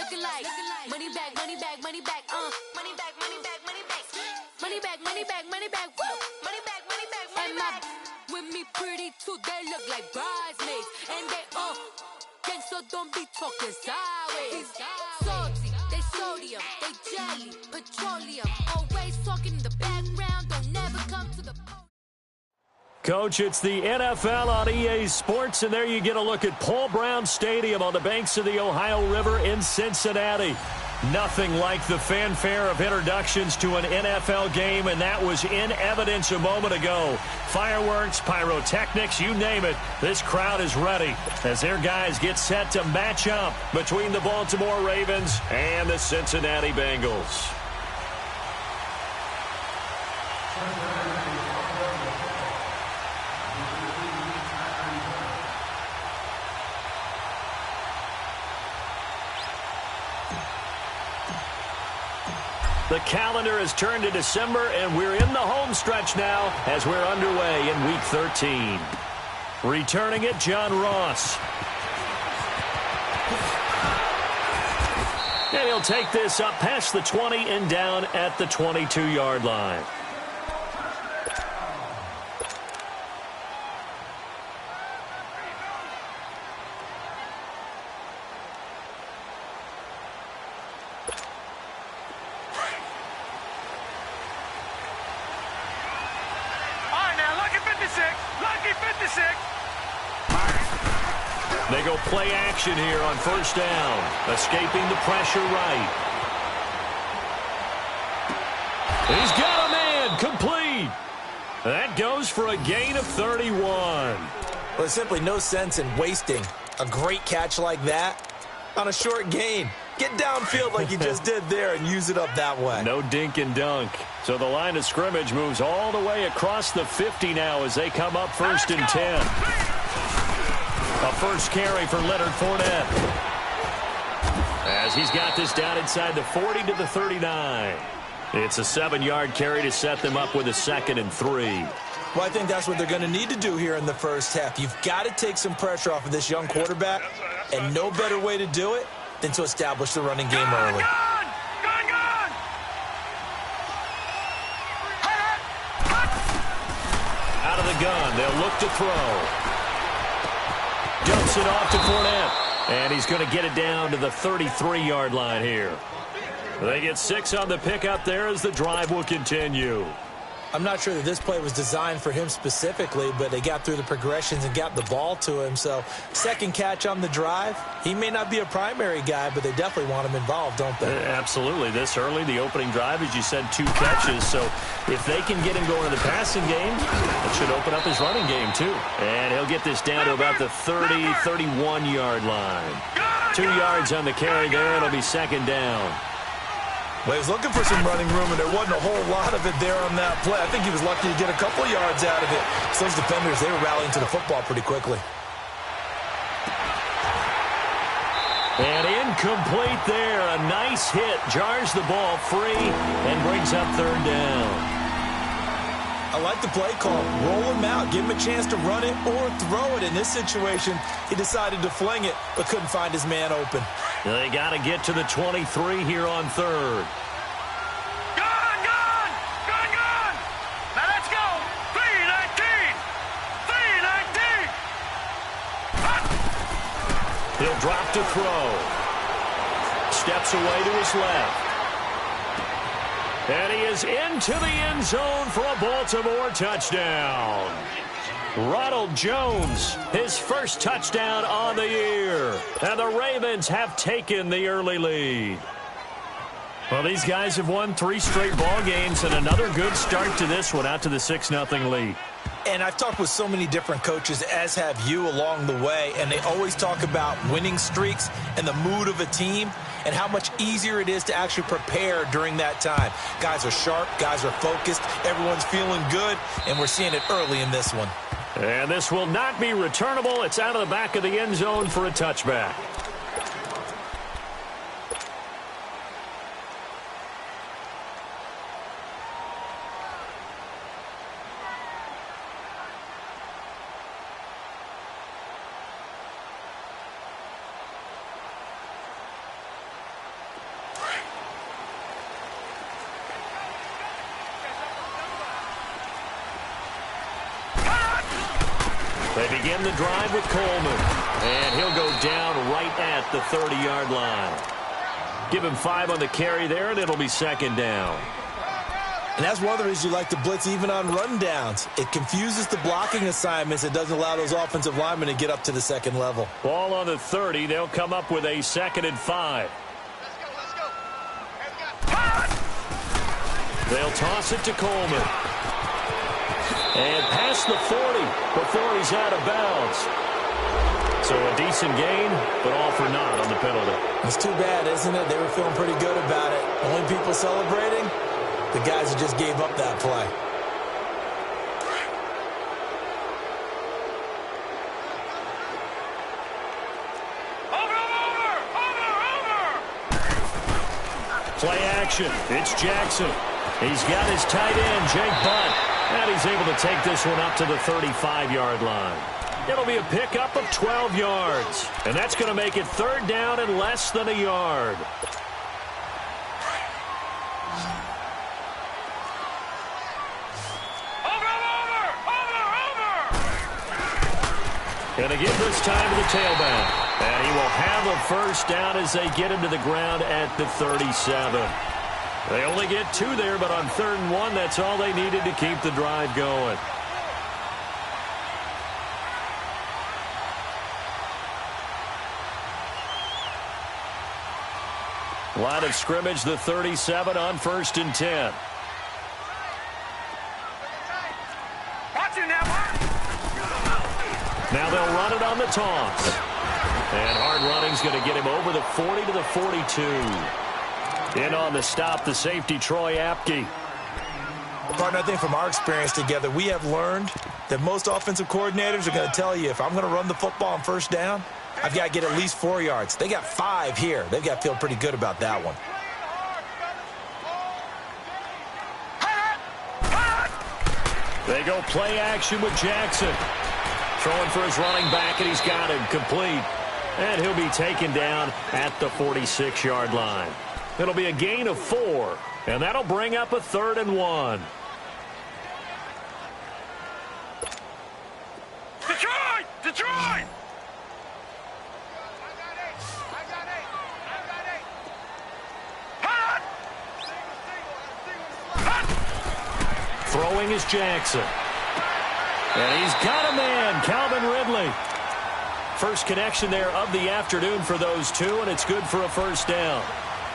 looking like money back, money back, money back, money back, money back, money back, money back, money back, money back, woo, money back, money back, money back. With me pretty too, they look like bridesmaids, and they gang, so don't be talking sideways. Salty, they sodium, they jelly, petroleum, always talking in the background, don't never come to the. Coach, it's the NFL on EA Sports, and there you get a look at Paul Brown Stadium on the banks of the Ohio River in Cincinnati. Nothing like the fanfare of introductions to an NFL game, and that was in evidence a moment ago. Fireworks, pyrotechnics, you name it. This crowd is ready as their guys get set to match up between the Baltimore Ravens and the Cincinnati Bengals. The calendar has turned to December, and we're in the home stretch now as we're underway in Week 13. Returning it, John Ross. And he'll take this up past the 20 and down at the 22-yard line. They go play action here on first down, escaping the pressure right. He's got a man, complete. That goes for a gain of 31. Well, there's simply no sense in wasting a great catch like that on a short gain. Get downfield like you just did there and use it up that way. No dink and dunk. So the line of scrimmage moves all the way across the 50 now as they come up first and 10. A first carry for Leonard Fournette, as he's got this down inside the 40 to the 39. It's a 7-yard carry to set them up with a 2nd and 3. Well, I think that's what they're going to need to do here in the first half. You've got to take some pressure off of this young quarterback, and no better way to do it than to establish the running game early. Out of the gun, they'll look to throw. Dumps it off to Fournette, and he's going to get it down to the 33-yard line here. They get 6 on the pickup there as the drive will continue. I'm not sure that this play was designed for him specifically, but they got through the progressions and got the ball to him. So, second catch on the drive. He may not be a primary guy, but they definitely want him involved, don't they? Absolutely. This early, the opening drive, as you said, 2 catches. So, if they can get him going in the passing game, it should open up his running game, too. And he'll get this down to about the 30, 31-yard line. 2 yards on the carry there. It'll be 2nd down. Well, he was looking for some running room, and there wasn't a whole lot of it there on that play. I think he was lucky to get a couple yards out of it. So those defenders, they were rallying to the football pretty quickly. And incomplete there. A nice hit. Jars the ball free and brings up 3rd down. I like the play call. Roll him out. Give him a chance to run it or throw it. In this situation, he decided to fling it, but couldn't find his man open. They got to get to the 23 here on 3rd. Gone! Now let's go! 3-19! He'll drop to throw. Steps away to his left. And he is into the end zone for a Baltimore touchdown. Ronald Jones, his first touchdown on the year. And the Ravens have taken the early lead. Well, these guys have won 3 straight ball games and another good start to this one out to the 6-0 lead. And I've talked with so many different coaches, as have you, along the way, and they always talk about winning streaks and the mood of a team and how much easier it is to actually prepare during that time. Guys are sharp, guys are focused, everyone's feeling good, and we're seeing it early in this one. And this will not be returnable. It's out of the back of the end zone for a touchback. They begin the drive with Coleman. And he'll go down right at the 30-yard line. Give him 5 on the carry there, and it'll be second down. And that's one of the reasons you like to blitz even on rundowns. It confuses the blocking assignments. It doesn't allow those offensive linemen to get up to the second level. Ball on the 30. They'll come up with a 2nd and 5. They'll toss it to Coleman. And past the 40 before he's out of bounds. So a decent gain, but all for naught on the penalty. It's too bad, isn't it? They were feeling pretty good about it. Only people celebrating, the guys who just gave up that play. Play action. It's Jackson. He's got his tight end, Jake Butt. And he's able to take this one up to the 35-yard line. It'll be a pickup of 12 yards. And that's going to make it 3rd down and less than a yard. Going to give this time to the tailback. And he will have a 1st down as they get him to the ground at the 37. They only get 2 there, but on 3rd and 1, that's all they needed to keep the drive going. Line of scrimmage, the 37 on 1st and 10. Now they'll run it on the toss. And hard running's going to get him over the 40 to the 42. In on the stop, the safety, Troy Apke. Partner, I think from our experience together, we have learned that most offensive coordinators are going to tell you, if I'm going to run the football on 1st down, I've got to get at least 4 yards. They got 5 here. They've got to feel pretty good about that one. They go play action with Jackson. Throwing for his running back, and he's got him complete. And he'll be taken down at the 46-yard line. It'll be a gain of 4, and that'll bring up a 3rd and 1. Detroit! Detroit! Throwing is Jackson. And he's got a man, Calvin Ridley. First connection there of the afternoon for those two, and it's good for a 1st down.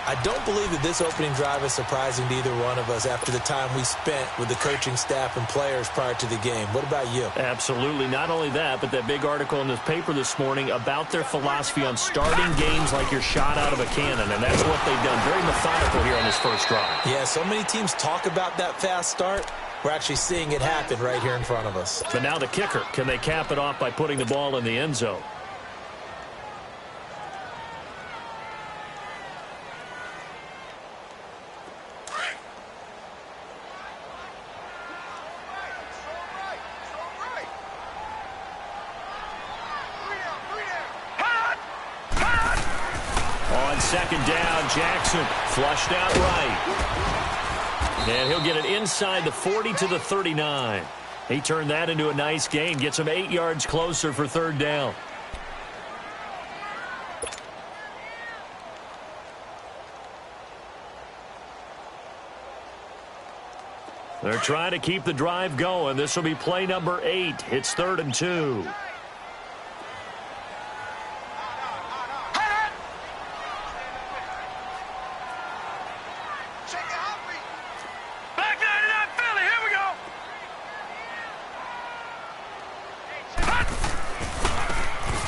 I don't believe that this opening drive is surprising to either one of us after the time we spent with the coaching staff and players prior to the game. What about you? Absolutely. Not only that, but that big article in the paper this morning about their philosophy on starting games like you're shot out of a cannon, and that's what they've done. Very methodical here on this first drive. Yeah, so many teams talk about that fast start. We're actually seeing it happen right here in front of us. But now the kicker. Can they cap it off by putting the ball in the end zone? On 2nd down, Jackson flushed out right. And he'll get it inside the 40 to the 39. He turned that into a nice gain. Gets him 8 yards closer for 3rd down. They're trying to keep the drive going. This will be play number 8. It's 3rd and 2.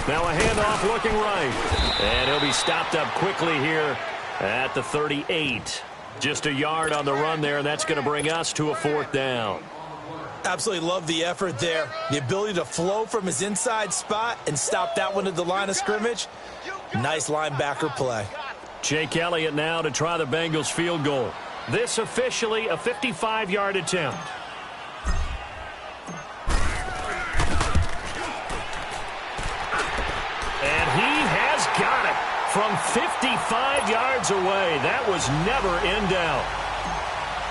Now a handoff looking right. And he'll be stopped up quickly here at the 38. Just a yard on the run there, and that's going to bring us to a 4th down. Absolutely love the effort there. The ability to flow from his inside spot and stop that one at the line of scrimmage. Nice linebacker play. Jake Elliott now to try the Bengals field goal. This officially a 55-yard attempt. And he has got it from 55 yards away. That was never in doubt.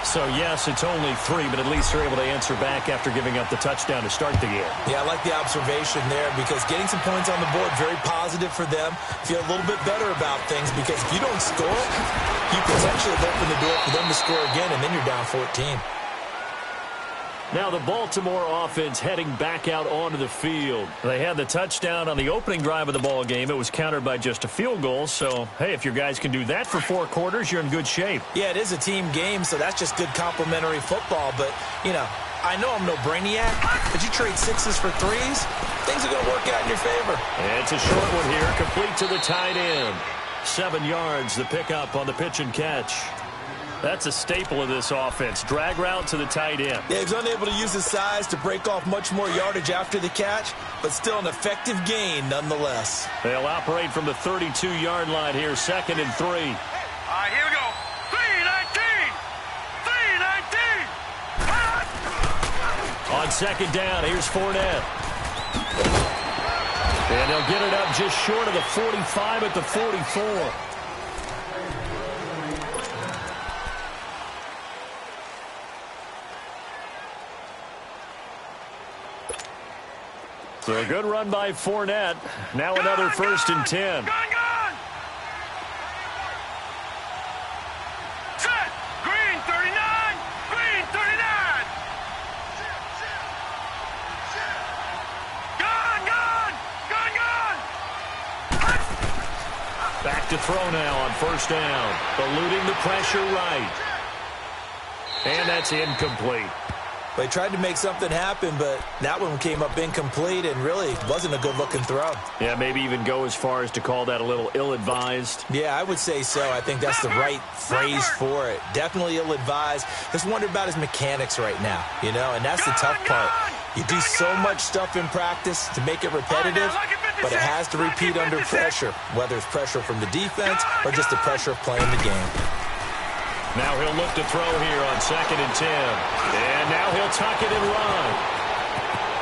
So, yes, it's only 3, but at least they're able to answer back after giving up the touchdown to start the game. Yeah, I like the observation there because getting some points on the board, very positive for them. Feel a little bit better about things because if you don't score, you potentially open the door for them to score again, and then you're down 14. Now the Baltimore offense heading back out onto the field. They had the touchdown on the opening drive of the ball game. It was countered by just a field goal. So, hey, if your guys can do that for 4 quarters, you're in good shape. Yeah, it is a team game, so that's just good complimentary football. But, you know, I know I'm no brainiac, but you trade 6s for 3s, things are going to work out in your favor. And it's a short one here, complete to the tight end. 7 yards, the pickup on the pitch and catch. That's a staple of this offense. Drag route to the tight end. Yeah, he's unable to use his size to break off much more yardage after the catch, but still an effective gain nonetheless. They'll operate from the 32-yard line here, 2nd and 3. All right, here we go. 3-19. 3-19. On 2nd down, here's Fournette. And they'll get it up just short of the 45 at the 44. So a good run by Fournette. Now another 1st and 10. Gone. Set. Green 39. Green 39. Gone. Back to throw now on 1st down. Eluding the pressure right. And that's incomplete. They tried to make something happen, but that one came up incomplete and really wasn't a good-looking throw. Yeah, maybe even go as far as to call that a little ill-advised. Yeah, I would say so. I think that's the right phrase for it. Definitely ill-advised. Just wonder about his mechanics right now, you know, and that's the tough part. You do so much stuff in practice to make it repetitive, but it has to repeat under pressure, whether it's pressure from the defense or just the pressure of playing the game. Now he'll look to throw here on 2nd and 10. And now he'll tuck it and run.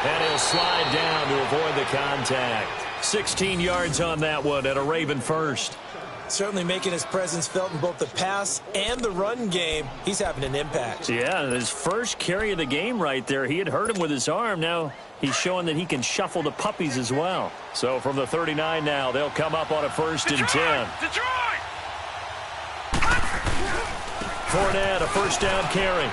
And he'll slide down to avoid the contact. 16 yards on that one and a Raven first. Certainly making his presence felt in both the pass and the run game. He's having an impact. Yeah, his first carry of the game right there. He had hurt him with his arm. Now he's showing that he can shuffle the puppies as well. So from the 39 now, they'll come up on a 1st and 10. Detroit! Fournette, a 1st down carry.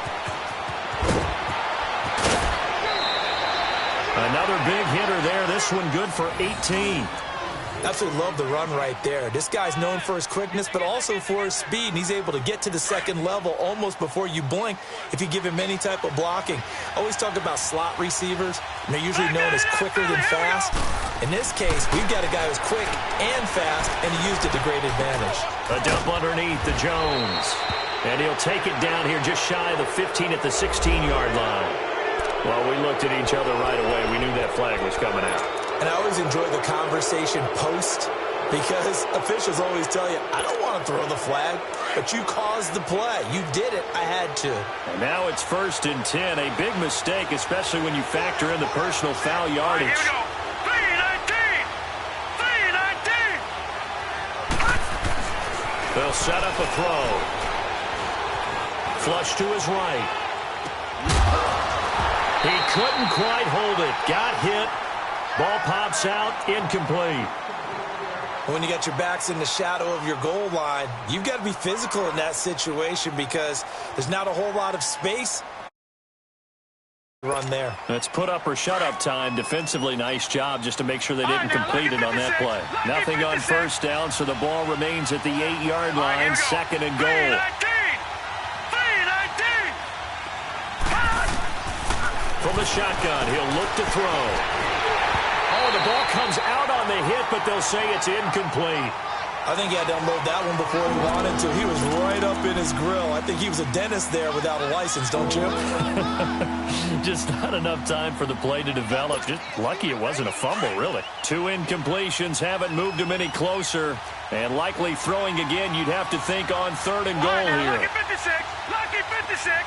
Another big hitter there. This one good for 18. Absolutely love the run right there. This guy's known for his quickness, but also for his speed, and he's able to get to the 2nd level almost before you blink if you give him any type of blocking. Always talk about slot receivers, and they're usually known as quicker than fast. In this case, we've got a guy who's quick and fast, and he used it to great advantage. A dump underneath to Jones. And he'll take it down here just shy of the 15 at the 16-yard line. Well, we looked at each other right away. We knew that flag was coming out. And I always enjoy the conversation post because officials always tell you, I don't want to throw the flag, but you caused the play. You did it. I had to. And now it's 1st and 10. A big mistake, especially when you factor in the personal foul yardage. Here we go. 3-19. 3-19. They'll set up a throw. Flush to his right. He couldn't quite hold it. Got hit. Ball pops out. Incomplete. When you got your backs in the shadow of your goal line, you've got to be physical in that situation because there's not a whole lot of space. Run there. That's put up or shut up time. Defensively, nice job just to make sure they didn't complete it on that play. Nothing on 1st down, so the ball remains at the 8-yard line. 2nd and goal. From the shotgun, he'll look to throw. Oh, the ball comes out on the hit, but they'll say it's incomplete. I think he had to unload that one before he wanted to. He was right up in his grill. I think he was a dentist there without a license, don't you? Just not enough time for the play to develop. Just lucky it wasn't a fumble, really. 2 incompletions haven't moved him any closer. And likely throwing again, you'd have to think on 3rd and goal here. Lucky 56. Lucky 56.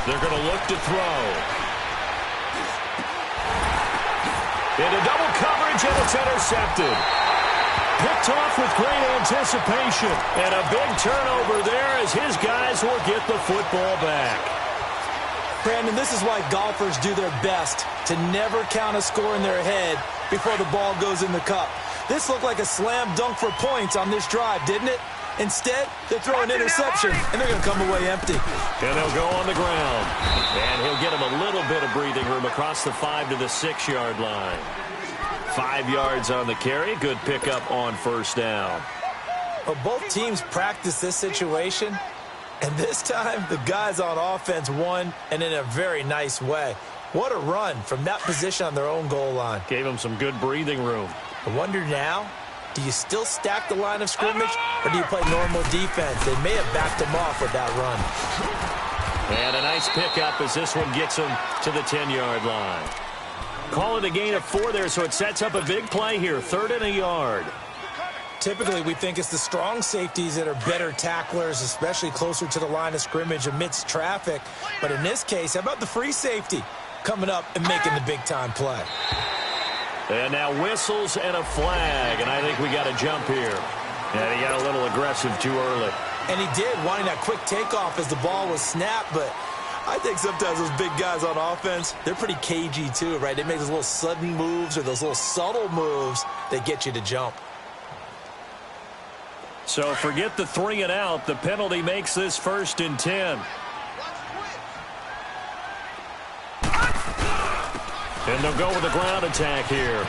They're going to look to throw. Into double coverage, and it's intercepted. picked off with great anticipation. And a big turnover there as his guys will get the football back. Brandon, this is why golfers do their best to never count a score in their head before the ball goes in the cup. This looked like a slam dunk for points on this drive, didn't it? Instead, they throw an interception, and they're going to come away empty. And they'll go on the ground. And he'll get him a little bit of breathing room across the 5 to the 6-yard line. 5 yards on the carry. Good pickup on first down. Well, both teams practice this situation, and this time the guys on offense won, and in a very nice way. What a run from that position on their own goal line. Gave them some good breathing room. I wonder now, do you still stack the line of scrimmage, or do you play normal defense? They may have backed them off with that run. And a nice pickup as this one gets them to the 10-yard line. Call it a gain of 4 there, so it sets up a big play here. 3rd and a yard. Typically, we think it's the strong safeties that are better tacklers, especially closer to the line of scrimmage amidst traffic. But in this case, how about the free safety coming up and making the big-time play? And now whistles and a flag, and I think we got a jump here. And he got a little aggressive too early. And he did, wanting that quick takeoff as the ball was snapped, but I think sometimes those big guys on offense, they're pretty cagey too, right? They make those little sudden moves or those little subtle moves that get you to jump. So forget the 3 and out. The penalty makes this 1st and 10. And they'll go with the ground attack here.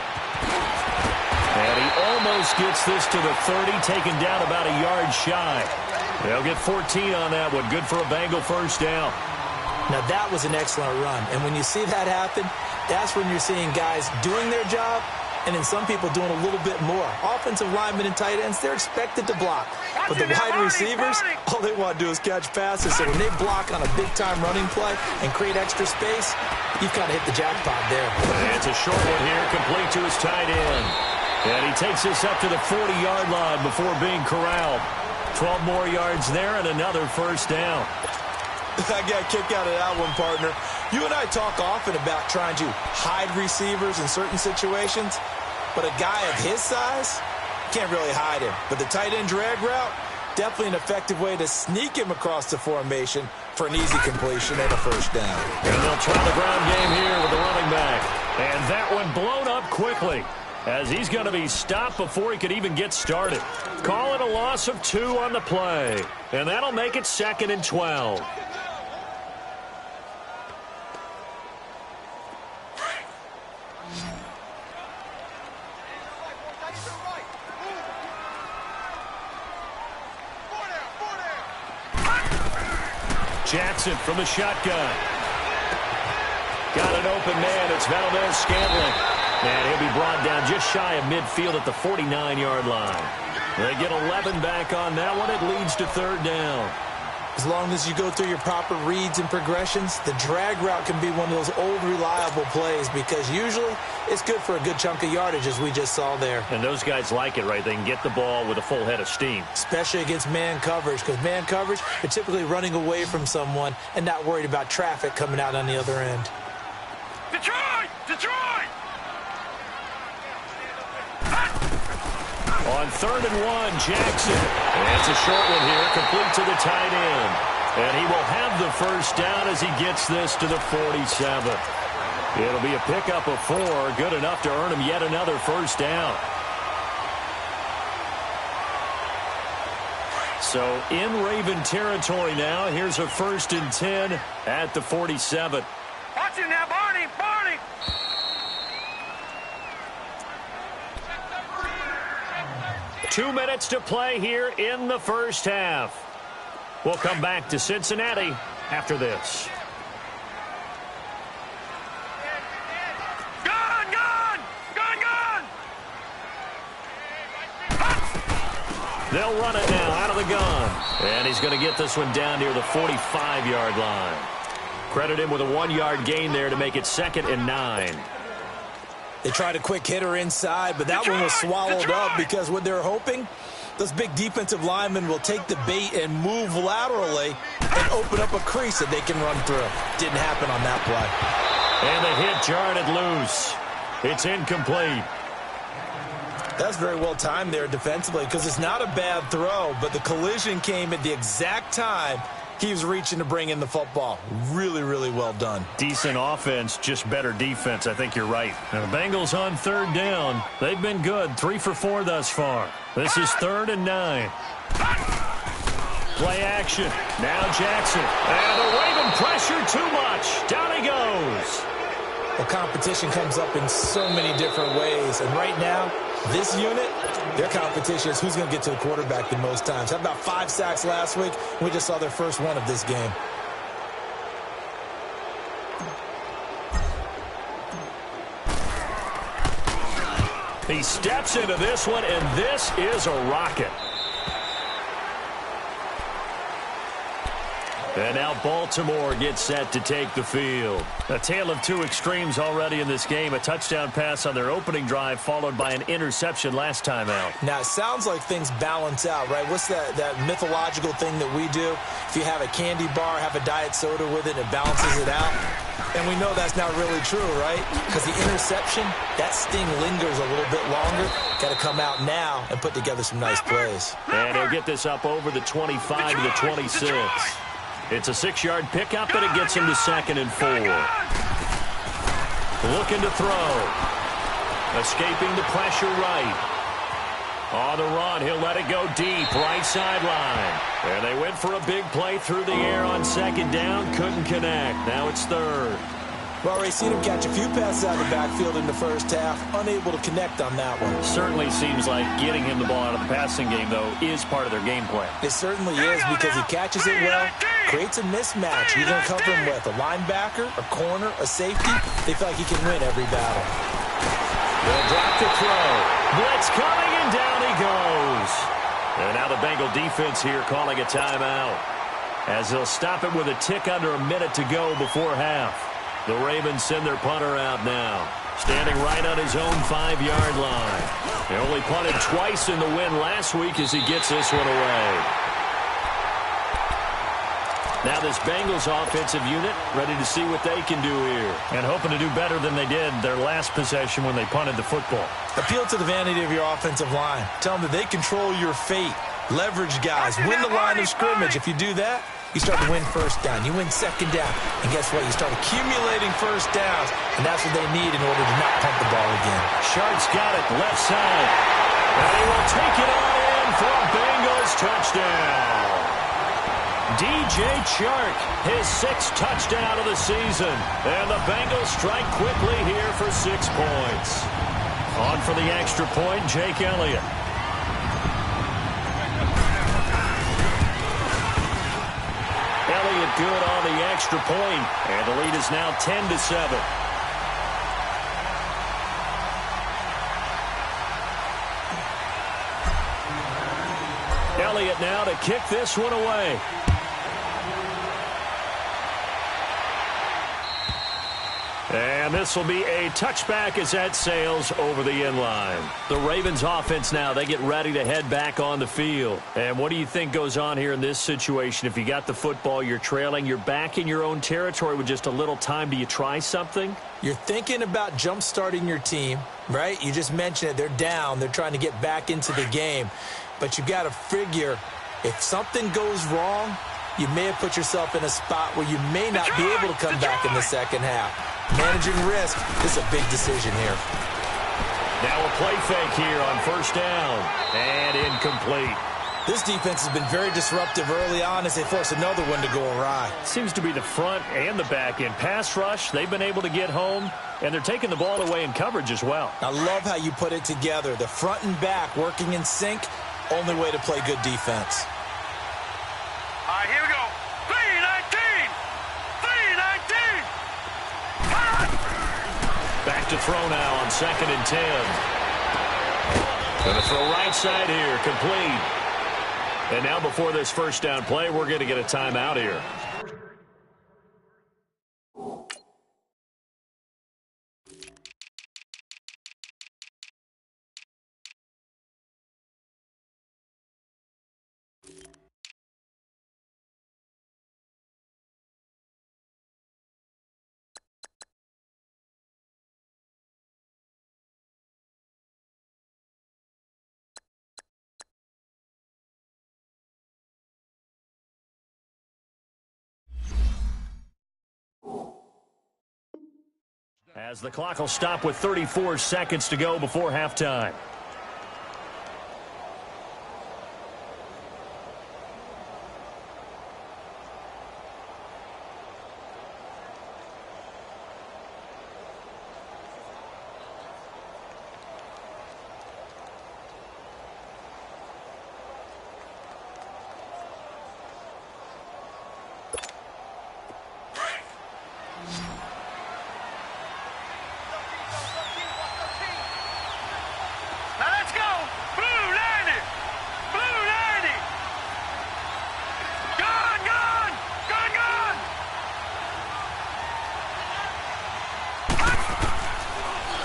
And he almost gets this to the 30, taken down about a yard shy. They'll get 14 on that one. Good for a Bengal first down. Now that was an excellent run. And when you see that happen, that's when you're seeing guys doing their job and then some people doing a little bit more. Offensive linemen and tight ends, they're expected to block. But the wide receivers, all they want to do is catch passes. So when they block on a big-time running play and create extra space, you've kind of hit the jackpot there. And it's a short one here, complete to his tight end. And he takes this up to the 40-yard line before being corralled. 12 more yards there and another first down. I got a kick out of that one, partner. You and I talk often about trying to hide receivers in certain situations, but a guy of his size can't really hide him. But the tight end drag route, definitely an effective way to sneak him across the formation for an easy completion and a first down. And they'll try the ground game here with the running back. And that one blown up quickly as he's going to be stopped before he could even get started. Call it a loss of 2 on the play. And that'll make it 2nd and 12. Jackson from the shotgun. Got an open man. It's Valdez-Scantling. And he'll be brought down just shy of midfield at the 49-yard line. They get 11 back on that one. It leads to 3rd down. As long as you go through your proper reads and progressions, the drag route can be one of those old reliable plays because usually it's good for a good chunk of yardage, as we just saw there. And those guys like it, right? They can get the ball with a full head of steam. Especially against man coverage, because man coverage, you're typically running away from someone and not worried about traffic coming out on the other end. Detroit! Detroit! On 3rd and 1, Jackson. And it's a short one here, complete to the tight end. And he will have the first down as he gets this to the 47. It'll be a pickup of 4, good enough to earn him yet another first down. So in Raven territory now, here's a 1st and 10 at the 47. Watch it now, Barney! Barney! 2 minutes to play here in the first half. We'll come back to Cincinnati after this. Gun! Gun! Gun! Gun! They'll run it now out of the gun. And he's going to get this one down near the 45-yard line. Credit him with a 1-yard gain there to make it 2nd and 9. They tried a quick hitter inside, but that one was swallowed up because what they're hoping, those big defensive linemen will take the bait and move laterally and open up a crease that they can run through. Didn't happen on that play. And the hit jarred it loose. It's incomplete. That's very well timed there defensively because it's not a bad throw, but the collision came at the exact time he was reaching to bring in the football. Really, really well done. Decent offense, just better defense. I think you're right. Now the Bengals on third down. They've been good, 3 for 4 thus far. This is 3rd and 9. Play action. Now Jackson. And the Raven pressure too much. Down he goes. Well, competition comes up in so many different ways. And right now, this unit, their competition is who's going to get to the quarterback the most times. Had about 5 sacks last week. We just saw their first one of this game. He steps into this one, and this is a rocket. And now Baltimore gets set to take the field. A tale of 2 extremes already in this game. A touchdown pass on their opening drive followed by an interception last time out. Now, it sounds like things balance out, right? What's that mythological thing that we do? If you have a candy bar, have a diet soda with it, and it balances it out. And we know that's not really true, right? Because the interception, that sting lingers a little bit longer. Got to come out now and put together some nice plays. And he'll get this up over the 25 to the 26. It's a 6-yard pickup, and it gets him to 2nd and 4. Looking to throw. Escaping the pressure right. On the run, he'll let it go deep, right sideline. And they went for a big play through the air on 2nd down. Couldn't connect. Now it's 3rd. Well, Ray, seen him catch a few passes out of the backfield in the first half. Unable to connect on that one. Certainly seems like getting him the ball out of the passing game, though, is part of their game plan. It certainly is because he catches it well, creates a mismatch. You're going to cover him with a linebacker, a corner, a safety. They feel like he can win every battle. They'll drop the throw. Blitz coming, and down he goes. And now the Bengal defense here calling a timeout, as they'll stop it with a tick under a minute to go before half. The Ravens send their punter out now, standing right on his own 5-yard line. They only punted twice in the win last week as he gets this one away. Now this Bengals offensive unit ready to see what they can do here, and hoping to do better than they did their last possession when they punted the football. Appeal to the vanity of your offensive line. Tell them that they control your fate. Leverage guys. Win the line of scrimmage. If you do that, you start to win first down. You win 2nd down. And guess what? You start accumulating first downs. And that's what they need in order to not punt the ball again. Sharp's got it left side. And he will take it all in for a Bengals touchdown. DJ Chark, his 6th touchdown of the season. And the Bengals strike quickly here for 6 points. On for the extra point, Jake Elliott. Elliott good on the extra point, and the lead is now 10-7. Elliott now to kick this one away. And this will be a touchback as that sails over the end line. The Ravens offense now, they get ready to head back on the field. And what do you think goes on here in this situation? If you got the football, you're trailing, you're back in your own territory with just a little time. Do you try something? You're thinking about jump-starting your team, right? You just mentioned it. They're down. They're trying to get back into the game. But you got to figure if something goes wrong, you may have put yourself in a spot where you may not be able to come back in the second half. Managing risk is a big decision here. Now a play fake here on 1st down. And incomplete. This defense has been very disruptive early on as they force another one to go awry. Seems to be the front and the back end. Pass rush, they've been able to get home, and they're taking the ball away in coverage as well. I love how you put it together. The front and back working in sync, only way to play good defense. All right, here we go. 3-19. 3-19. Back to throw now on 2nd and 10. Going to throw right side here, complete. And now before this 1st down play, we're going to get a timeout here. As the clock will stop with 34 seconds to go before halftime.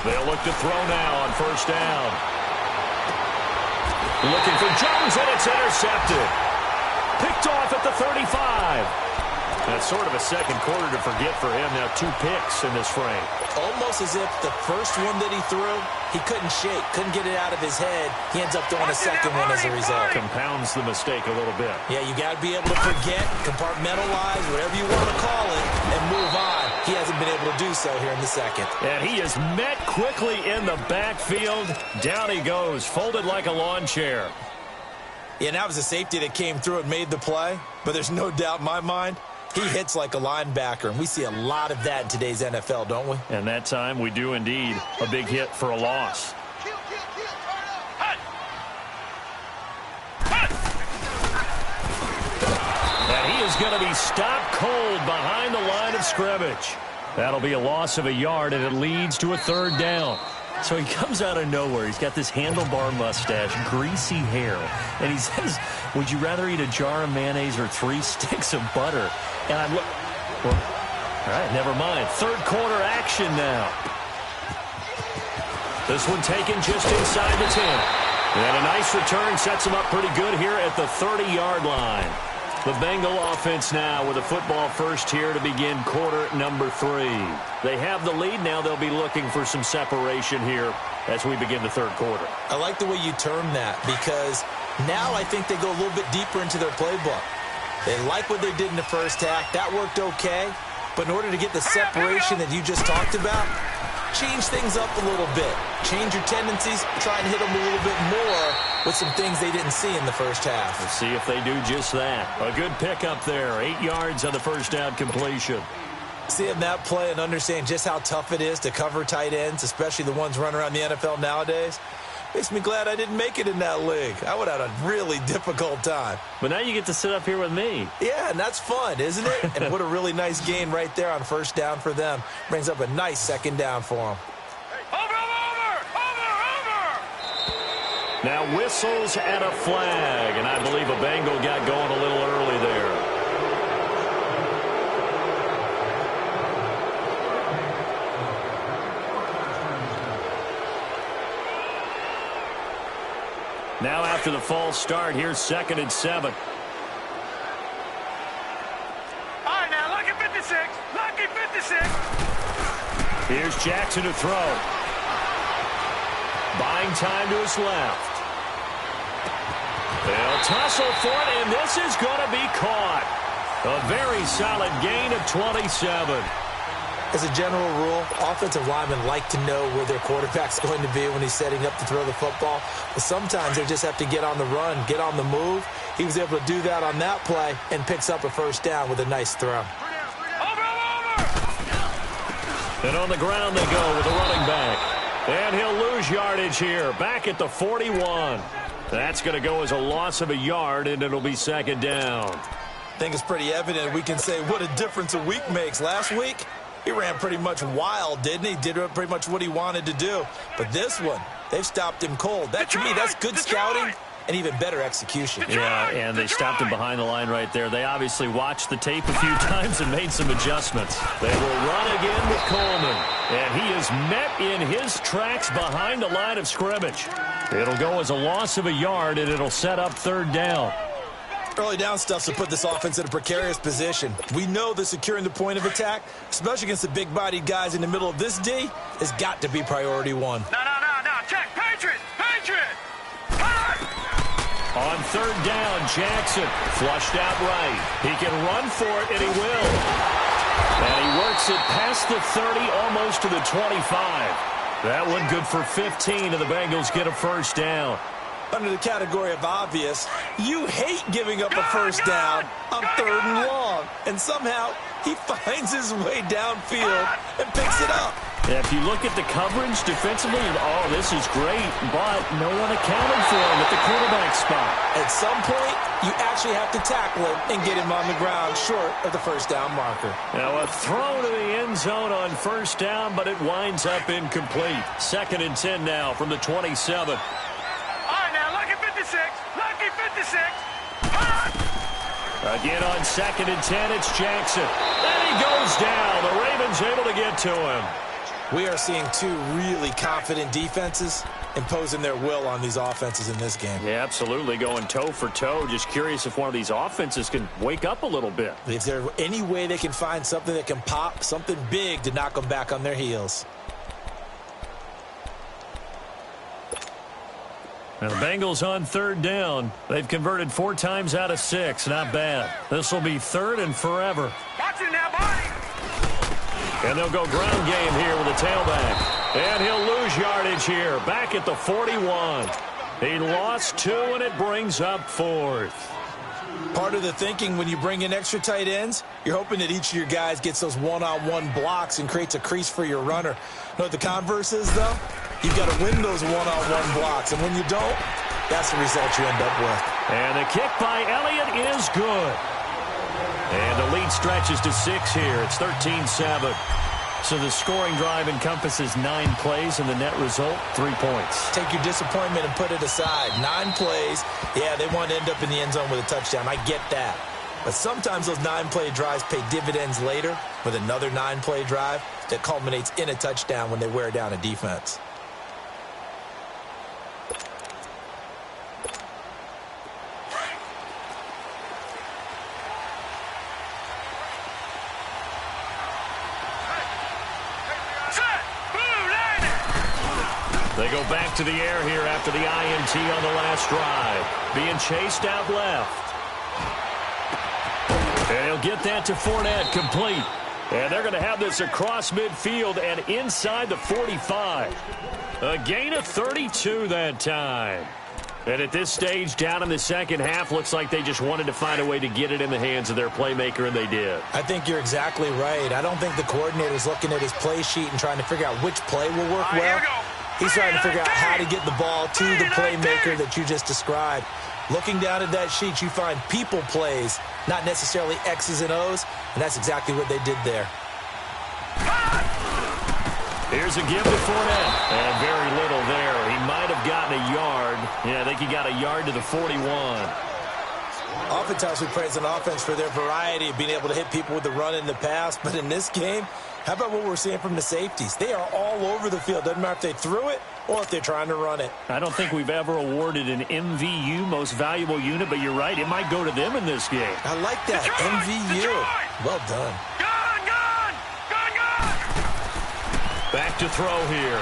They'll look to throw now on first down. Looking for Jones, and it's intercepted. Picked off at the 35. That's sort of a second quarter to forget for him. Now 2 picks in this frame. Almost as if the first one that he threw, he couldn't shake, couldn't get it out of his head. He ends up throwing a second one as a result. Compounds the mistake a little bit. Yeah, you got to be able to forget, compartmentalize, whatever you want to call it, and move on. He hasn't been able to do so here in the second. And he is met quickly in the backfield. Down he goes, folded like a lawn chair. Yeah, and that was a safety that came through and made the play. But there's no doubt in my mind, he hits like a linebacker, and we see a lot of that in today's NFL, don't we? And that time we do indeed. A big hit for a loss. And he is going to be stopped cold behind the line of scrimmage. That'll be a loss of a yard, and it leads to a third down. So he comes out of nowhere. He's got this handlebar mustache, greasy hair, and he says, would you rather eat a jar of mayonnaise or 3 sticks of butter? And I'm well, all right, never mind. Third quarter action now. This one taken just inside the 10. And a nice return sets him up pretty good here at the 30-yard line. The Bengal offense now with a football first here to begin quarter number 3. They have the lead. Now they'll be looking for some separation here as we begin the third quarter. I like the way you term that, because now I think they go a little bit deeper into their playbook. They like what they did in the first half. That worked okay. But in order to get the separation that you just talked about, change things up a little bit. Change your tendencies. Try and hit them a little bit more with some things they didn't see in the first half. Let's see if they do just that. A good pickup there. 8 yards on the first down completion. Seeing that play and understand just how tough it is to cover tight ends, especially the ones running around the NFL nowadays, makes me glad I didn't make it in that league. I would have had a really difficult time. But now you get to sit up here with me. Yeah, and that's fun, isn't it? And what a really nice gain right there on first down for them. Brings up a nice second down for them. Now whistles and a flag, and I believe a Bengal got going a little early there. Now after the false start, here's 2nd and 7. All right, now, lucky 56. Lucky 56. Here's Jackson to throw. Buying time to his left. They'll tussle for it, and this is going to be caught. A very solid gain of 27. As a general rule, offensive linemen like to know where their quarterback's going to be when he's setting up to throw the football. But sometimes they just have to get on the run, get on the move. He was able to do that on that play and picks up a first down with a nice throw. And on the ground they go with the running back. And he'll lose yardage here, back at the 41. That's going to go as a loss of a yard, and it'll be 2nd down. I think it's pretty evident we can say what a difference a week makes. Last week, he ran pretty much wild, didn't he? Did pretty much what he wanted to do. But this one, they've stopped him cold. That, to me, that's good scouting and even better execution. Yeah, and they stopped him behind the line right there. They obviously watched the tape a few times and made some adjustments. They will run again with Coleman. And he is met in his tracks behind the line of scrimmage. It'll go as a loss of a yard, and it'll set up 3rd down. Early down stuff to put this offense in a precarious position. We know that securing the point of attack, especially against the big-bodied guys in the middle of this D, has got to be priority 1. No. Check. Patriot. On 3rd down, Jackson flushed out right. He can run for it, and he will. And he works it past the 30, almost to the 25. That one good for 15, and the Bengals get a first down. Under the category of obvious, you hate giving up a first down on 3rd and long. And somehow he finds his way downfield and picks it up. Yeah, if you look at the coverage defensively, oh, this is great, but no one accounted for him at the quarterback spot. At some point, you actually have to tackle him and get him on the ground short of the first down marker. Now a throw to the end zone on first down, but it winds up incomplete. 2nd and 10 now from the 27. Lucky 56. Again on 2nd and 10, it's Jackson. And he goes down. The Ravens able to get to him. We are seeing two really confident defenses imposing their will on these offenses in this game. Yeah, absolutely, going toe for toe. Just curious if one of these offenses can wake up a little bit. Is there any way they can find something that can pop, something big to knock them back on their heels? Now the Bengals on 3rd down. They've converted 4 times out of 6. Not bad. This will be 3rd and forever. Watch it now, buddy. And they'll go ground game here with a tailback. And he'll lose yardage here. Back at the 41. He lost 2, and it brings up 4th. Part of the thinking when you bring in extra tight ends, you're hoping that each of your guys gets those one-on-one blocks and creates a crease for your runner. You know what the converse is, though? You've got to win those one-on-one blocks, and when you don't, that's the result you end up with. And the kick by Elliott is good. And the lead stretches to 6 here. It's 13-7. So the scoring drive encompasses 9 plays, and the net result, 3 points. Take your disappointment and put it aside. 9 plays. Yeah, they want to end up in the end zone with a touchdown. I get that. But sometimes those 9-play drives pay dividends later with another 9-play drive that culminates in a touchdown when they wear down a defense. They go back to the air here after the INT on the last drive. Being chased out left. And he'll get that to Fournette, complete. And they're going to have this across midfield and inside the 45. A gain of 32 that time. And at this stage, down in the second half, looks like they just wanted to find a way to get it in the hands of their playmaker, and they did. I think you're exactly right. I don't think the coordinator's looking at his play sheet and trying to figure out which play will work well. He's trying to figure out how to get the ball to the playmaker that you just described. Looking down at that sheet, you find people plays, not necessarily X's and O's, and that's exactly what they did there. Here's a give to Fournette, and very little there. He might have gotten a yard. Yeah, I think he got a yard to the 41. Oftentimes we praise an offense for their variety of being able to hit people with the run in the pass, but in this game, how about what we're seeing from the safeties? They are all over the field. Doesn't matter if they threw it or if they're trying to run it. I don't think we've ever awarded an MVU, most valuable unit, but you're right. It might go to them in this game. I like that. Detroit! MVU. Detroit! Well done. Gone! Back to throw here.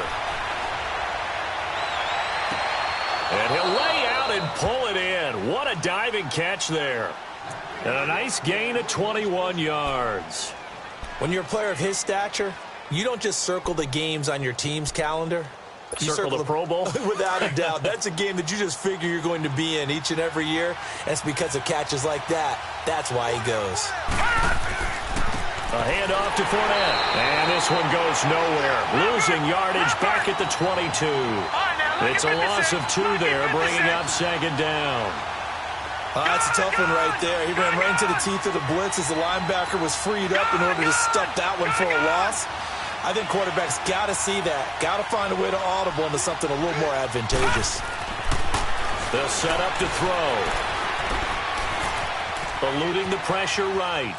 And he'll lay out and pull it in. What a diving catch there. And a nice gain of 21 yards. When you're a player of his stature, you don't just circle the games on your team's calendar. You circle the Pro Bowl? Without a doubt. That's a game that you just figure you're going to be in each and every year. And it's because of catches like that. That's why he goes. A handoff to Fournette. And this one goes nowhere. Losing yardage back at the 22. It's a loss of 2 there, bringing up second down. That's a tough one right there. He ran right into the teeth of the blitz as the linebacker was freed up in order to stuff that one for a loss. I think quarterbacks got to see that. Got to find a way to audible into something a little more advantageous. They'll set up to throw. Eluding the pressure right.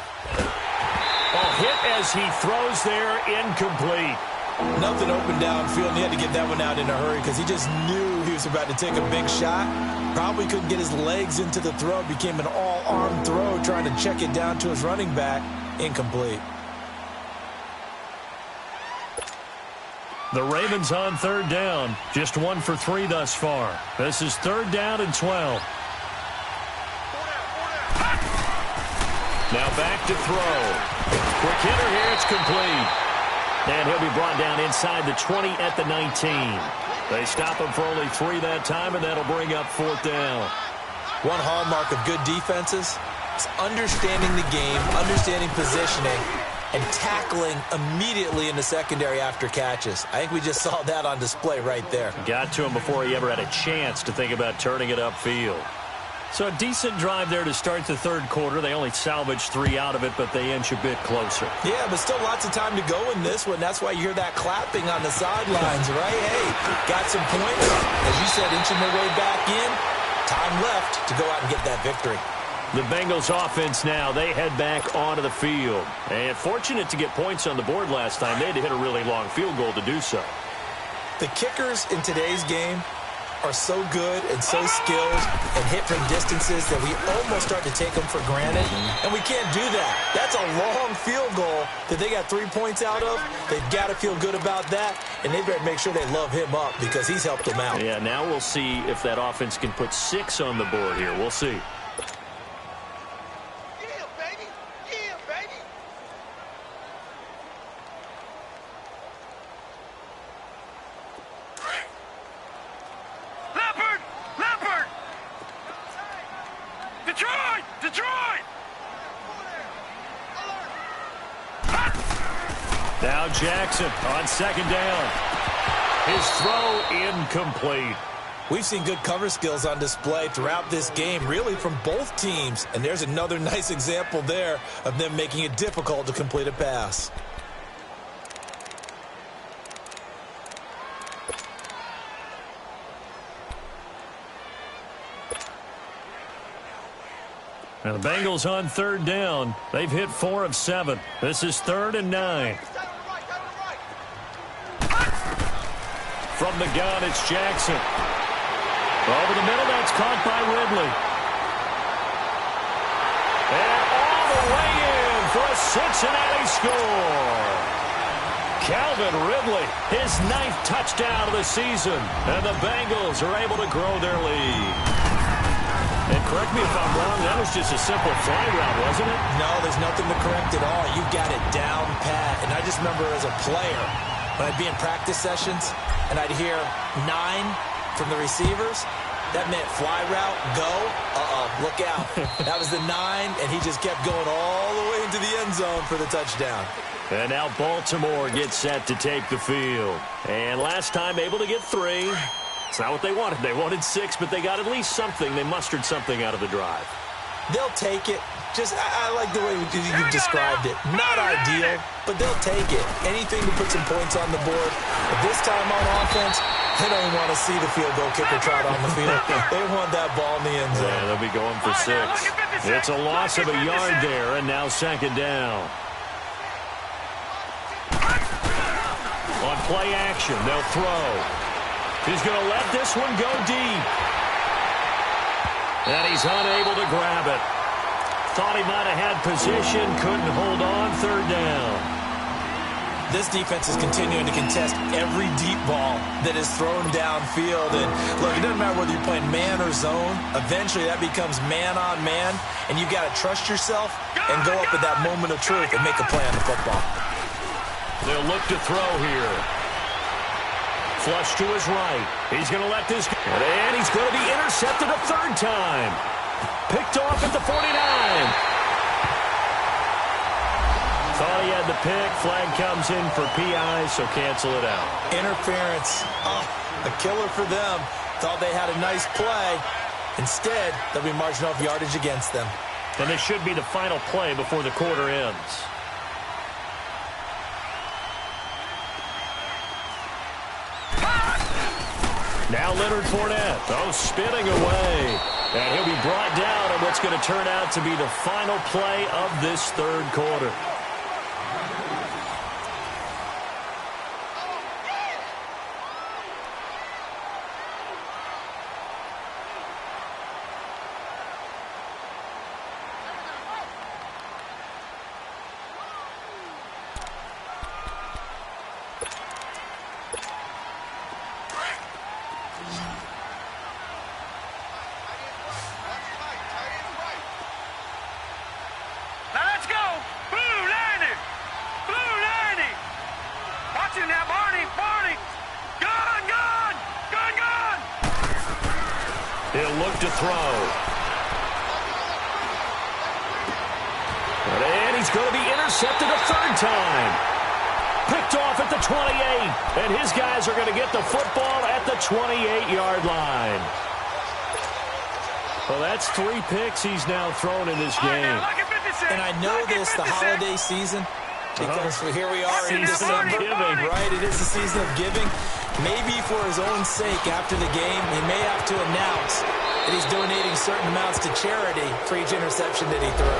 Hit as he throws there, incomplete. Nothing open downfield, and he had to get that one out in a hurry because he just knew he was about to take a big shot. Probably couldn't get his legs into the throw. Became an all-arm throw trying to check it down to his running back. Incomplete. The Ravens on third down. Just 1 for 3 thus far. This is 3rd down and 12. Now back to throw. Quick hitter here. It's complete. And he'll be brought down inside the 20 at the 19. They stop him for only 3 that time, and that'll bring up 4th down. One hallmark of good defenses is understanding the game, understanding positioning, and tackling immediately in the secondary after catches. I think we just saw that on display right there. Got to him before he ever had a chance to think about turning it upfield. So a decent drive there to start the third quarter. They only salvaged 3 out of it, but they inch a bit closer. Yeah, but still lots of time to go in this one. That's why you hear that clapping on the sidelines, right? Hey, got some points. As you said, inching their way back in. Time left to go out and get that victory. The Bengals offense now, they head back onto the field. And fortunate to get points on the board last time. They had to hit a really long field goal to do so. The kickers in today's game are so good and so skilled and hit from distances that we almost start to take them for granted. And we can't do that. That's a long field goal that they got 3 points out of. They've got to feel good about that, and they better make sure they love him up because he's helped them out. Yeah, now we'll see if that offense can put 6 on the board here. We'll see. Now Jackson on 2nd down. His throw incomplete. We've seen good cover skills on display throughout this game, really from both teams. And there's another nice example there of them making it difficult to complete a pass. Now the Bengals on 3rd down. They've hit 4 of 7. This is 3rd and 9. From the gun, it's Jackson. Over the middle, that's caught by Ridley. And all the way in for a Cincinnati score. Calvin Ridley, his 9th touchdown of the season. And the Bengals are able to grow their lead. And correct me if I'm wrong, that was just a simple fly route, wasn't it? No, there's nothing to correct at all. You got it down pat. And I just remember as a player, when I'd be in practice sessions, and I'd hear 9 from the receivers, that meant fly route, go, look out. That was the 9, and he just kept going all the way into the end zone for the touchdown. And now Baltimore gets set to take the field. And last time able to get 3. It's not what they wanted. They wanted 6, but they got at least something. They mustered something out of the drive. They'll take it. I like the way you described it. Not ideal, but they'll take it. Anything to put some points on the board. But this time on offense, they don't want to see the field goal kicker trot on the field. They want that ball in the end zone. Yeah, they'll be going for 6. It's a loss of a yard there, and now 2nd down. On play action, they'll throw. He's going to let this one go deep. And he's unable to grab it. Thought he might have had position, couldn't hold on. 3rd down. This defense is continuing to contest every deep ball that is thrown downfield. And look, it doesn't matter whether you're playing man or zone. Eventually that becomes man on man. And you've got to trust yourself and go up at that moment of truth and make a play on the football. They'll look to throw here. Flush to his right. He's going to let this go. And he's going to be intercepted a 3rd time. Picked off at the 49. Thought he had the pick. Flag comes in for PI, so cancel it out. Interference. Oh, a killer for them. Thought they had a nice play. Instead, they'll be marching off yardage against them. And this should be the final play before the quarter ends. Now Leonard Fournette. Oh, spinning away. And he'll be brought down in what's going to turn out to be the final play of this 3rd quarter. look to throw. And he's going to be intercepted a third time. Picked off at the 28. And his guys are going to get the football at the 28-yard line. Well, that's 3 picks he's now thrown in this game. And I know this, the holiday season, because here we are in December, right? It is the season of giving. Maybe for his own sake, after the game, he may have to announce that he's donating certain amounts to charity for each interception that he threw.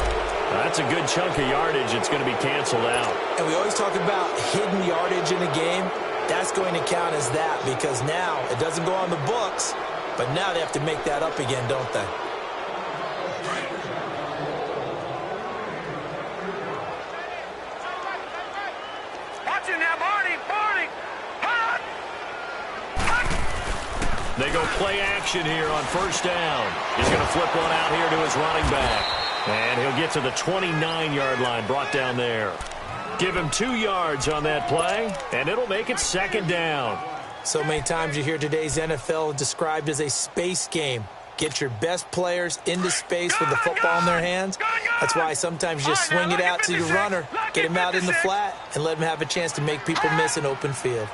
That's a good chunk of yardage. It's going to be canceled out. And we always talk about hidden yardage in a game. That's going to count as that because now it doesn't go on the books, but now they have to make that up again, don't they? They go play action here on first down. He's going to flip one out here to his running back. And he'll get to the 29-yard line, brought down there. Give him 2 yards on that play, and it'll make it second down. So many times you hear today's NFL described as a space game. Get your best players into space with the football in their hands. That's why sometimes you just swing it out to your runner, get him out in the flat, and let him have a chance to make people miss an open field.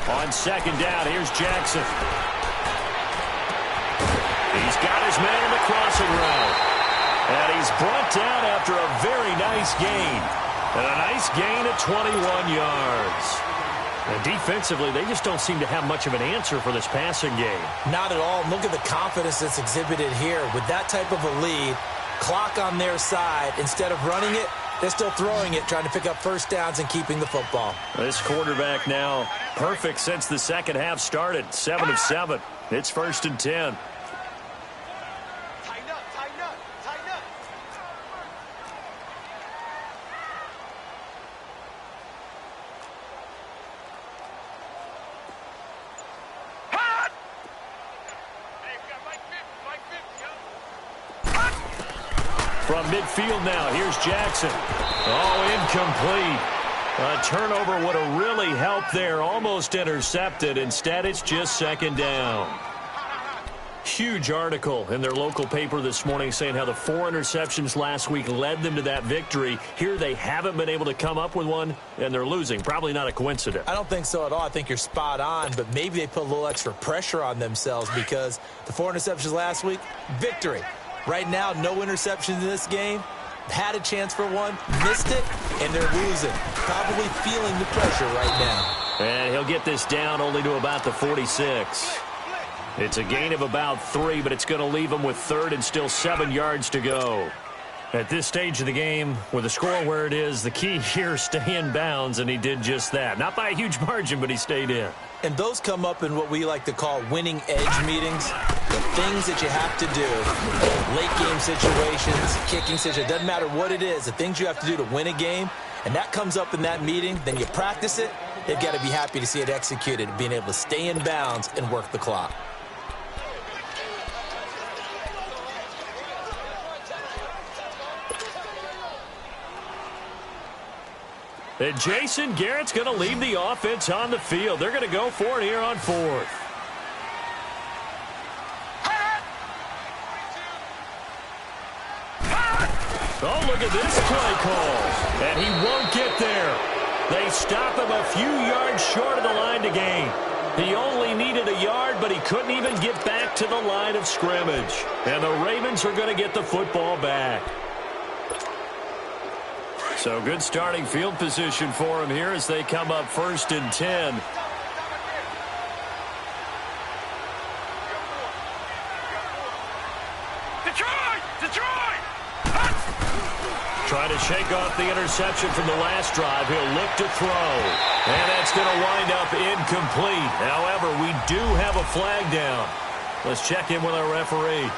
On second down, here's Jackson. He's got his man in the crossing route. And he's brought down after a very nice gain. And a nice gain at 21 yards. And defensively, they just don't seem to have much of an answer for this passing game. Not at all. Look at the confidence that's exhibited here. With that type of a lead, clock on their side, instead of running it, they're still throwing it, trying to pick up first downs and keeping the football. This quarterback now perfect since the second half started. 7 of 7. It's 1st and 10. From midfield now, here's Jackson. Oh, incomplete. A turnover would have really helped there. Almost intercepted. Instead, it's just second down. Huge article in their local paper this morning saying how the 4 interceptions last week led them to that victory. Here they haven't been able to come up with one, and they're losing. Probably not a coincidence. I don't think so at all. I think you're spot on, but maybe they put a little extra pressure on themselves because the 4 interceptions last week, victory. Right now, no interceptions in this game. Had a chance for one, missed it, and they're losing. Probably feeling the pressure right now. And he'll get this down only to about the 46. It's a gain of about 3, but it's going to leave him with 3rd and still 7 yards to go. At this stage of the game, with the score where it is, the key here is stay in bounds, and he did just that. Not by a huge margin, but he stayed in. And those come up in what we like to call winning edge meetings. The things that you have to do, late game situations, kicking situations, doesn't matter what it is, the things you have to do to win a game, and that comes up in that meeting, then you practice it, they've got to be happy to see it executed, being able to stay in bounds and work the clock. And Jason Garrett's going to leave the offense on the field. They're going to go for it here on 4th. Oh, look at this play call. And he won't get there. They stop him a few yards short of the line to gain. He only needed a yard, but he couldn't even get back to the line of scrimmage. And the Ravens are going to get the football back. So good starting field position for him here as they come up 1st and 10. Trying to shake off the interception from the last drive. He'll look to throw. And that's going to wind up incomplete. However, we do have a flag down. Let's check in with our referee.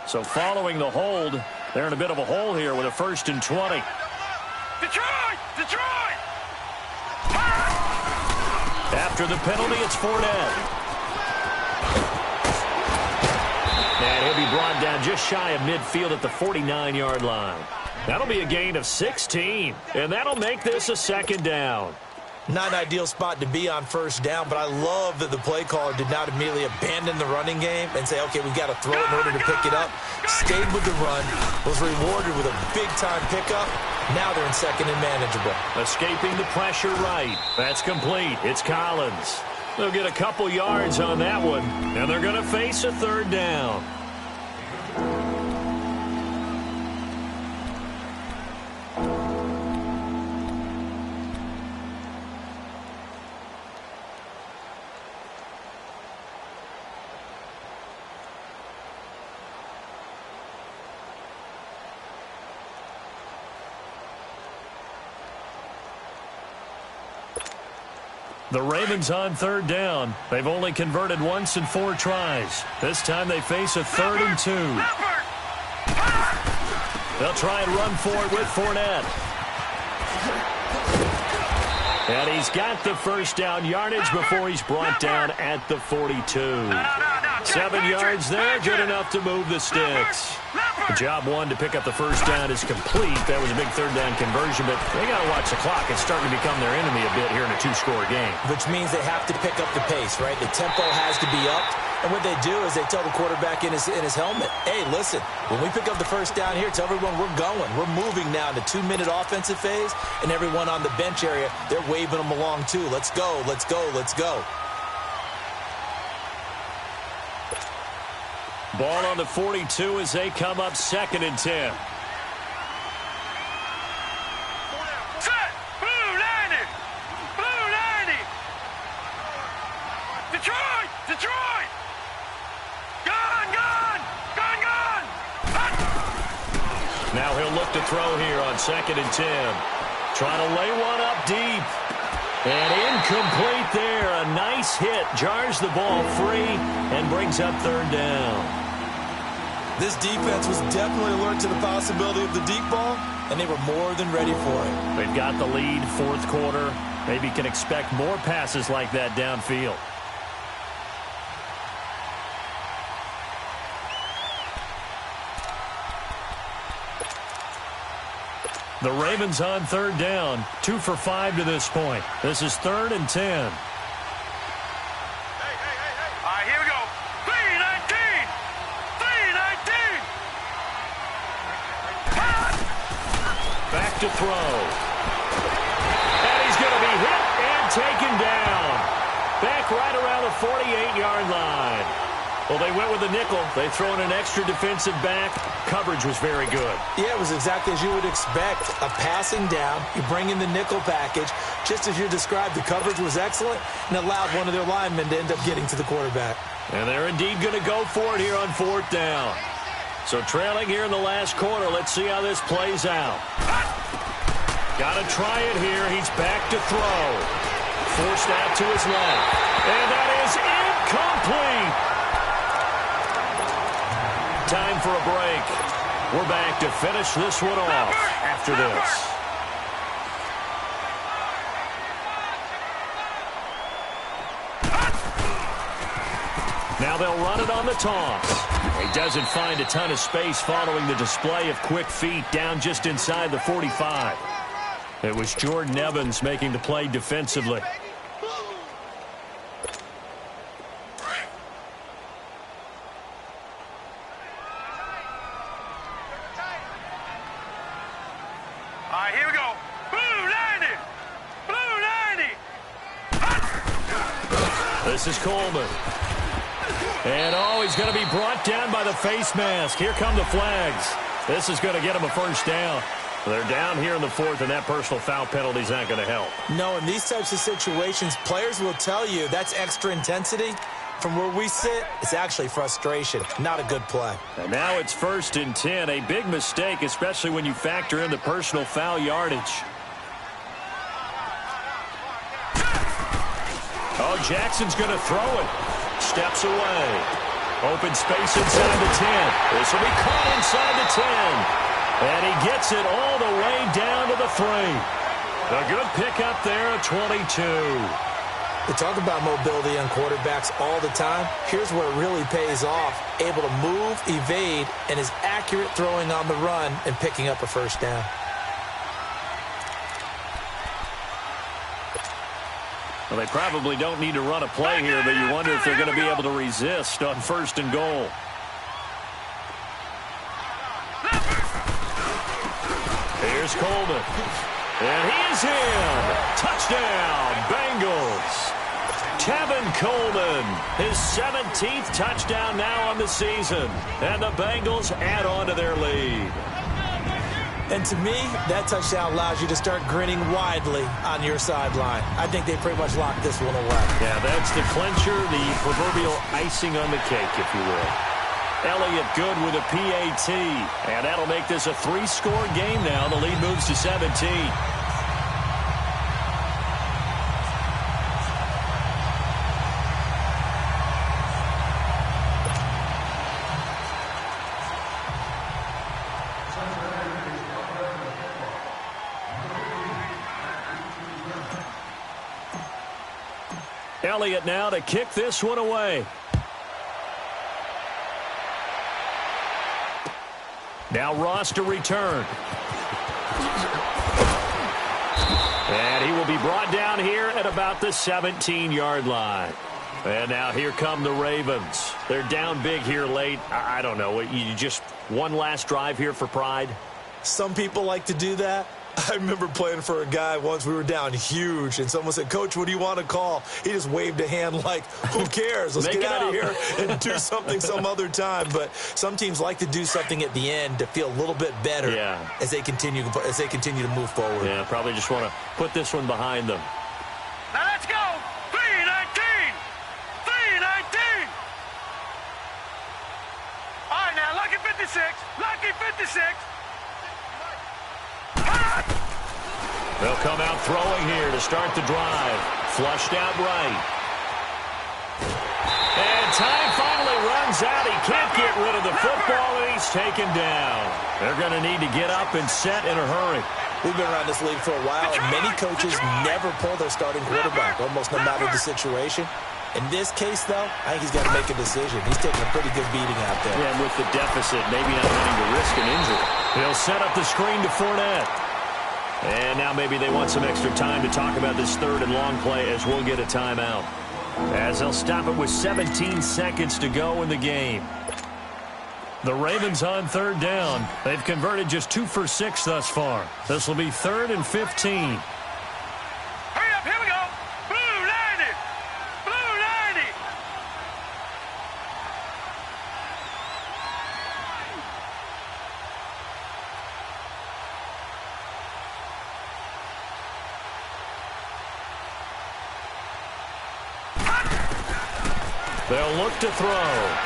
So following the hold, they're in a bit of a hole here with a 1st and 20. Detroit! Detroit! After the penalty, it's Fournette. And he'll be brought down just shy of midfield at the 49-yard line. That'll be a gain of 16, and that'll make this a second down. Not an ideal spot to be on first down, but I love that the play caller did not immediately abandon the running game and say, okay, we've got to throw it in order to pick it up. Stayed with the run, was rewarded with a big-time pickup. Now they're in second and manageable. Escaping the pressure right. That's complete. It's Collins. They'll get a couple yards on that one, and they're going to face a third down. The Ravens on third down. They've only converted once in 4 tries. This time they face a 3rd and 2. They'll try and run for it with Fournette. And he's got the first down yardage before he's brought down at the 42. 7 yards there, good enough to move the sticks. Job 1 to pick up the first down is complete. That was a big third down conversion, but they got to watch the clock. It's starting to become their enemy a bit here in a 2-score game. Which means they have to pick up the pace, right? The tempo has to be upped. And what they do is they tell the quarterback in his helmet, hey, listen, when we pick up the first down here, tell everyone we're going. We're moving now to 2-minute offensive phase, and everyone on the bench area, they're waving them along too. Let's go, let's go, let's go. Ball on the 42 as they come up 2nd and 10. Set! Blue 90! Blue 90! Detroit! Detroit! Gone! Gone! Gone! Gone! Now he'll look to throw here on 2nd and 10. Trying to lay one up deep. And incomplete there. A nice hit. Jars the ball free and brings up 3rd down. This defense was definitely alert to the possibility of the deep ball, and they were more than ready for it. They've got the lead, 4th quarter. Maybe can expect more passes like that downfield. The Ravens on 3rd down, 2 for 5 to this point. This is 3rd and 10. All right, here we go. 319! 319! Back to throw. And he's going to be hit and taken down. Back right around the 48-yard line. Well, they went with a nickel. They throw in an extra defensive back. Coverage was very good. Yeah, it was exactly as you would expect. A passing down. You bring in the nickel package. Just as you described, the coverage was excellent and allowed one of their linemen to end up getting to the quarterback. And they're indeed going to go for it here on 4th down. So trailing here in the last quarter. Let's see how this plays out. Got to try it here. He's back to throw. Forced out to his left. And that is incomplete. Time for a break. We're back to finish this one off after this. Now they'll run it on the toss. He doesn't find a ton of space following the display of quick feet down just inside the 45. It was Jordan Evans making the play defensively. All right, here we go. Blue 90! Blue 90! This is Coleman. And, he's going to be brought down by the face mask. Here come the flags. This is going to get him a first down. They're down here in the 4th, and that personal foul penalty is not going to help. No, in these types of situations, players will tell you that's extra intensity. From where we sit, it's actually frustration. Not a good play. And now it's 1st and 10. A big mistake, especially when you factor in the personal foul yardage. Oh, Jackson's going to throw it. Steps away. Open space inside the 10. This will be caught inside the 10. And he gets it all the way down to the 3. A good pickup there at 22. They talk about mobility on quarterbacks all the time. Here's where it really pays off. Able to move, evade, and is accurate throwing on the run and picking up a first down. Well, they probably don't need to run a play here, but you wonder if they're going to be able to resist on 1st and goal. Here's Coleman. And he is in. Touchdown, Bengals. Tevin Coleman, his 17th touchdown now on the season. And the Bengals add on to their lead. And to me, that touchdown allows you to start grinning widely on your sideline. I think they pretty much locked this one away. Yeah, that's the clincher, the proverbial icing on the cake, if you will. Elliott good with a PAT. And that'll make this a 3-score game now. The lead moves to 17. Elliott now to kick this one away. Now Ross to return. And he will be brought down here at about the 17-yard line. And now here come the Ravens. They're down big here late. I don't know. You just one last drive here for pride? Some people like to do that. I remember playing for a guy once. We were down huge, and someone said, "Coach, what do you want to call?" He just waved a hand like, who cares? Let's get out of here and do something some other time. But some teams like to do something at the end to feel a little bit better as they continue to move forward. Yeah, probably just want to put this one behind them. Now let's go. 3-19. 3-19. All right, now, lucky 56. Lucky 56. They'll come out throwing here to start the drive. Flushed out right. And time finally runs out. He can't get rid of the football, and he's taken down. They're going to need to get up and set in a hurry. We've been around this league for a while, and many coaches never pull their starting quarterback, almost no matter the situation. In this case, though, I think he's got to make a decision. He's taking a pretty good beating out there. Yeah, and with the deficit, maybe not wanting to risk an injury. He'll set up the screen to Fournette. And now maybe they want some extra time to talk about this 3rd and long play as we'll get a timeout. As they'll stop it with 17 seconds to go in the game. The Ravens on 3rd down. They've converted just 2 for 6 thus far. This will be 3rd and 15. Hurry up, here we go. Blue 90. Blue 90. They'll look to throw.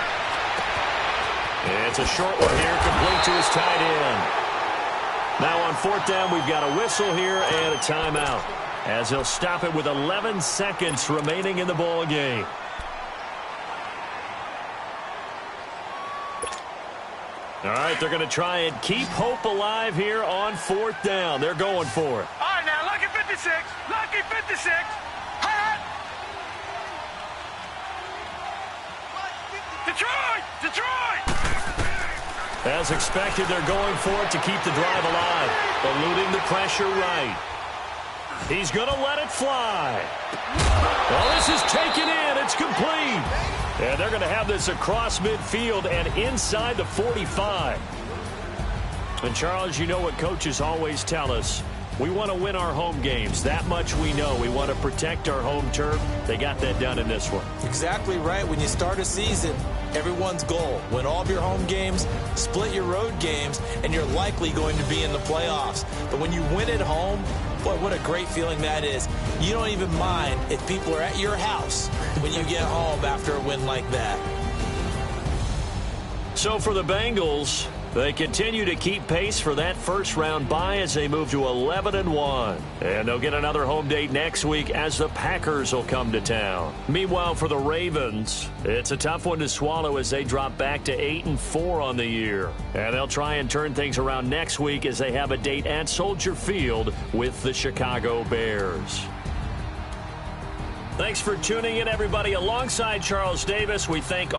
It's a short one here, complete to his tight end. Now on 4th down, we've got a whistle here and a timeout, as they'll stop it with 11 seconds remaining in the ball game. All right, they're going to try and keep hope alive here on 4th down. They're going for it. All right, now, lucky 56. Lucky 56. Detroit! Detroit! As expected, they're going for it to keep the drive alive. Eluding the pressure right. He's going to let it fly. Well, this is taken in. It's complete. And they're going to have this across midfield and inside the 45. And, Charles, you know what coaches always tell us. We want to win our home games. That much we know. We want to protect our home turf. They got that done in this one. Exactly right. When you start a season, everyone's goal: win all of your home games, split your road games, and you're likely going to be in the playoffs. But when you win at home, boy, what a great feeling that is. You don't even mind if people are at your house when you get home after a win like that. So for the Bengals, they continue to keep pace for that first-round bye as they move to 11-1. And they'll get another home date next week as the Packers will come to town. Meanwhile, for the Ravens, it's a tough one to swallow as they drop back to 8-4 on the year. And they'll try and turn things around next week as they have a date at Soldier Field with the Chicago Bears. Thanks for tuning in, everybody. Alongside Charles Davis, we thank